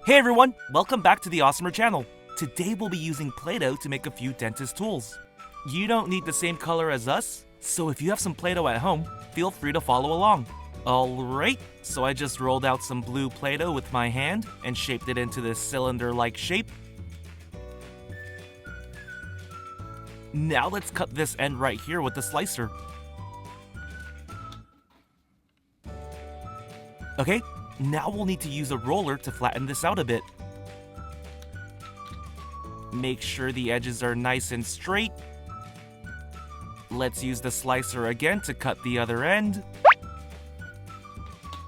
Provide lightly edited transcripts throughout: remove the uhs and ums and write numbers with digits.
Hey everyone, welcome back to the AWESMR channel. Today we'll be using Play-Doh to make a few dentist tools. You don't need the same color as us, so if you have some Play-Doh at home, feel free to follow along. Alright, so I just rolled out some blue Play-Doh with my hand and shaped it into this cylinder-like shape. Now let's cut this end right here with the slicer. Okay, now we'll need to use a roller to flatten this out a bit. Make sure the edges are nice and straight. Let's use the slicer again to cut the other end.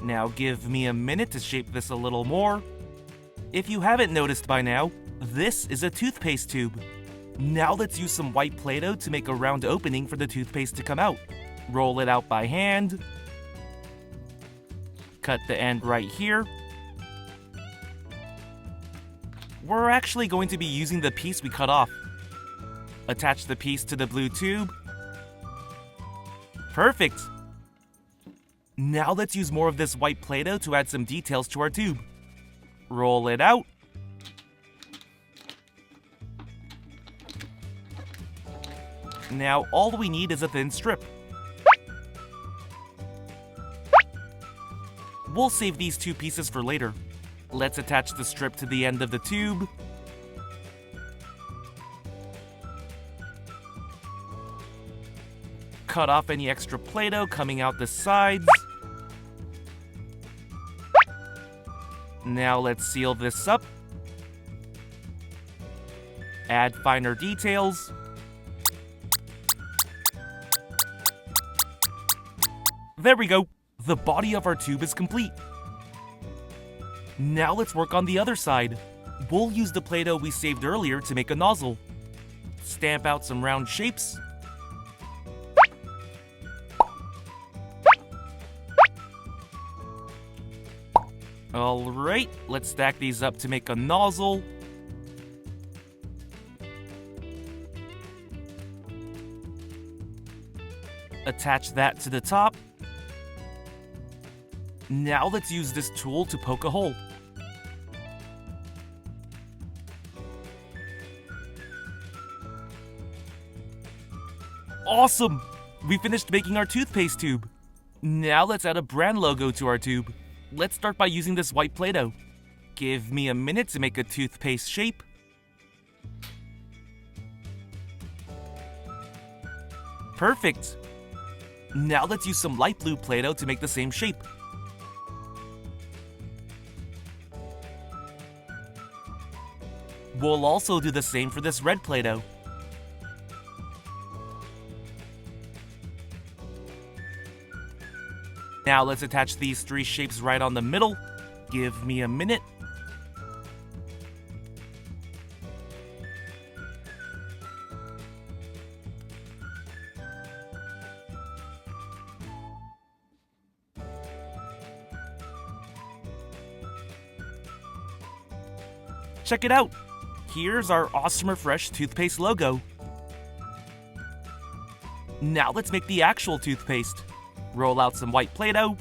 Now give me a minute to shape this a little more. If you haven't noticed by now, this is a toothpaste tube. Now let's use some white Play-Doh to make a round opening for the toothpaste to come out. Roll it out by hand. Cut the end right here. We're actually going to be using the piece we cut off. Attach the piece to the blue tube. Perfect! Now let's use more of this white Play-Doh to add some details to our tube. Roll it out. Now all we need is a thin strip. We'll save these two pieces for later. Let's attach the strip to the end of the tube. Cut off any extra Play-Doh coming out the sides. Now let's seal this up. Add finer details. There we go! The body of our tube is complete. Now let's work on the other side. We'll use the Play-Doh we saved earlier to make a nozzle. Stamp out some round shapes. Alright, let's stack these up to make a nozzle. Attach that to the top. Now let's use this tool to poke a hole. Awesome! We finished making our toothpaste tube. Now let's add a brand logo to our tube. Let's start by using this white Play-Doh. Give me a minute to make a toothpaste shape. Perfect! Now let's use some light blue Play-Doh to make the same shape. We'll also do the same for this red Play-Doh. Now let's attach these three shapes right on the middle. Give me a minute. Check it out! Here's our AWESMR Fresh toothpaste logo. Now let's make the actual toothpaste. Roll out some white Play-Doh.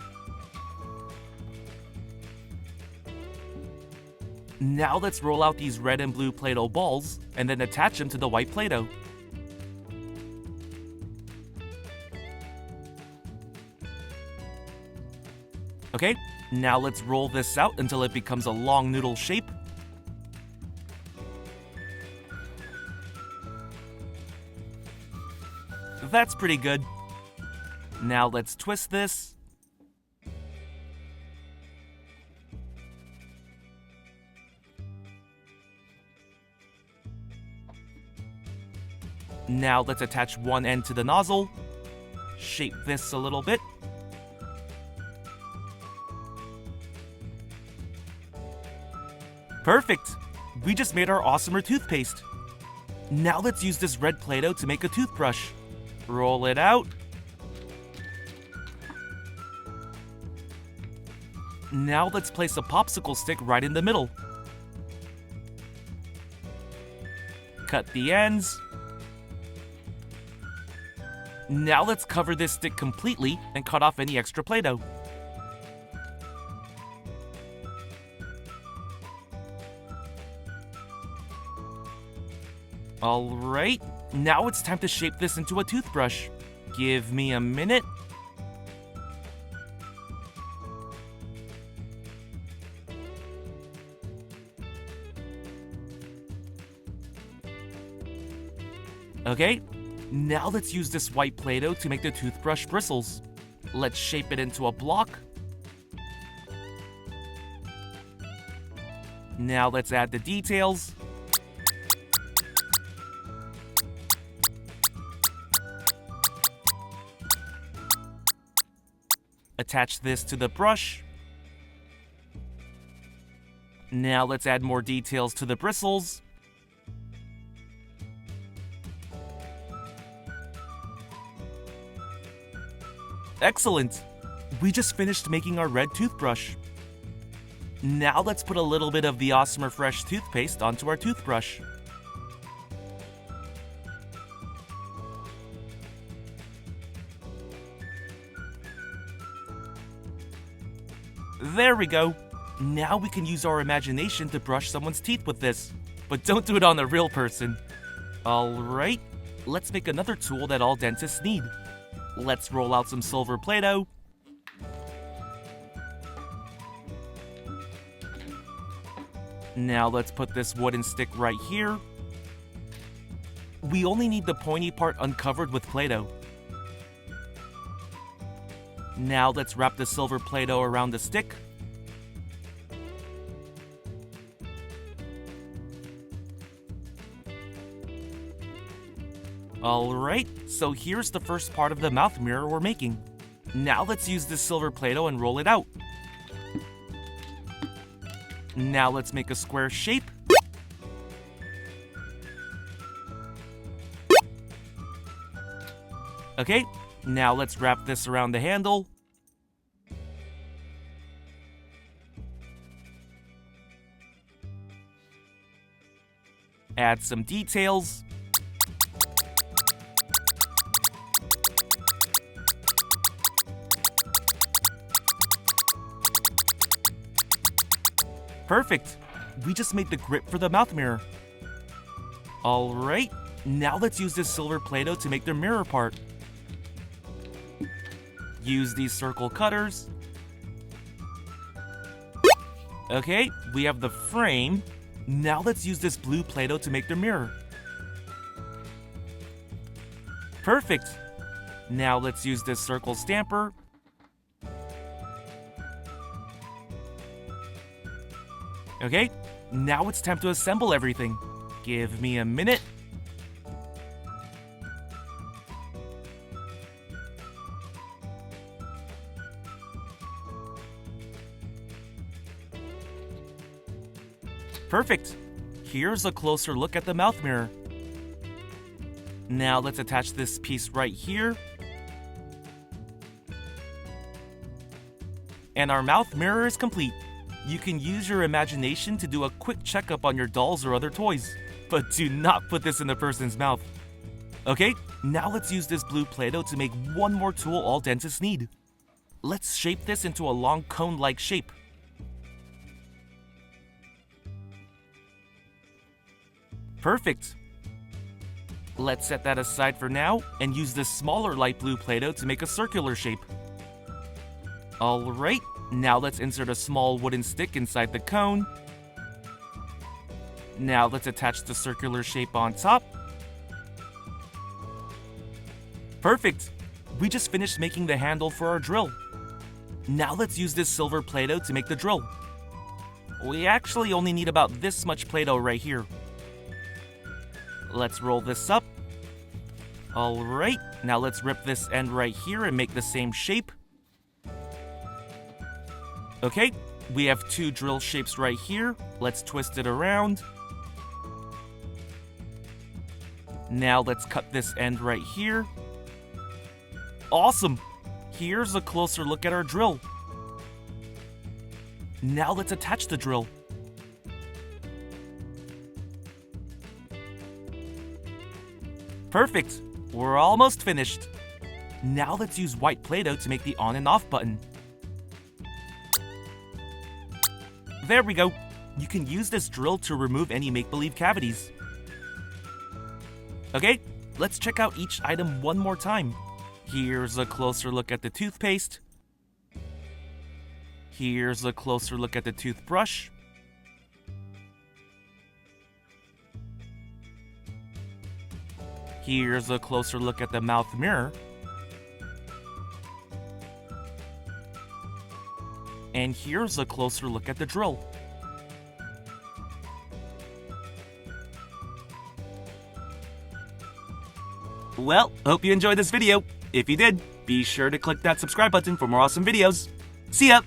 Now let's roll out these red and blue Play-Doh balls and then attach them to the white Play-Doh. Okay, now let's roll this out until it becomes a long noodle shape. That's pretty good. Now let's twist this. Now let's attach one end to the nozzle. Shape this a little bit. Perfect! We just made our AWESMR toothpaste. Now let's use this red Play-Doh to make a toothbrush. Roll it out. Now let's place a popsicle stick right in the middle. Cut the ends. Now let's cover this stick completely and cut off any extra Play-Doh. Alright, now it's time to shape this into a toothbrush. Give me a minute. Okay, now let's use this white Play-Doh to make the toothbrush bristles. Let's shape it into a block. Now let's add the details. Attach this to the brush. Now let's add more details to the bristles. Excellent! We just finished making our red toothbrush. Now let's put a little bit of the AWESMR Fresh toothpaste onto our toothbrush. There we go! Now we can use our imagination to brush someone's teeth with this. But don't do it on a real person. Alright, let's make another tool that all dentists need. Let's roll out some silver Play-Doh. Now let's put this wooden stick right here. We only need the pointy part uncovered with Play-Doh. Now let's wrap the silver Play-Doh around the stick. Alright, so here's the first part of the mouth mirror we're making. Now let's use this silver Play-Doh and roll it out. Now let's make a square shape. Okay, now let's wrap this around the handle. Add some details. Perfect! We just made the grip for the mouth mirror. Alright, now let's use this silver Play-Doh to make the mirror part. Use these circle cutters. Okay, we have the frame. Now let's use this blue Play-Doh to make the mirror. Perfect! Now let's use this circle stamper. Okay, now it's time to assemble everything. Give me a minute. Perfect! Here's a closer look at the mouth mirror. Now let's attach this piece right here. And our mouth mirror is complete. You can use your imagination to do a quick checkup on your dolls or other toys, but do not put this in the person's mouth. Okay, now let's use this blue Play-Doh to make one more tool all dentists need. Let's shape this into a long cone-like shape. Perfect! Let's set that aside for now and use this smaller light blue Play-Doh to make a circular shape. Alright, now let's insert a small wooden stick inside the cone. Now let's attach the circular shape on top. Perfect! We just finished making the handle for our drill. Now let's use this silver Play-Doh to make the drill. We actually only need about this much Play-Doh right here. Let's roll this up. Alright, now let's rip this end right here and make the same shape. Okay, we have two drill shapes right here. Let's twist it around. Now let's cut this end right here. Awesome! Here's a closer look at our drill. Now let's attach the drill. Perfect! We're almost finished. Now let's use white Play-Doh to make the on and off button. There we go! You can use this drill to remove any make-believe cavities. Okay, let's check out each item one more time. Here's a closer look at the toothpaste. Here's a closer look at the toothbrush. Here's a closer look at the mouth mirror. And here's a closer look at the drill. Well, hope you enjoyed this video. If you did, be sure to click that subscribe button for more awesome videos. See ya!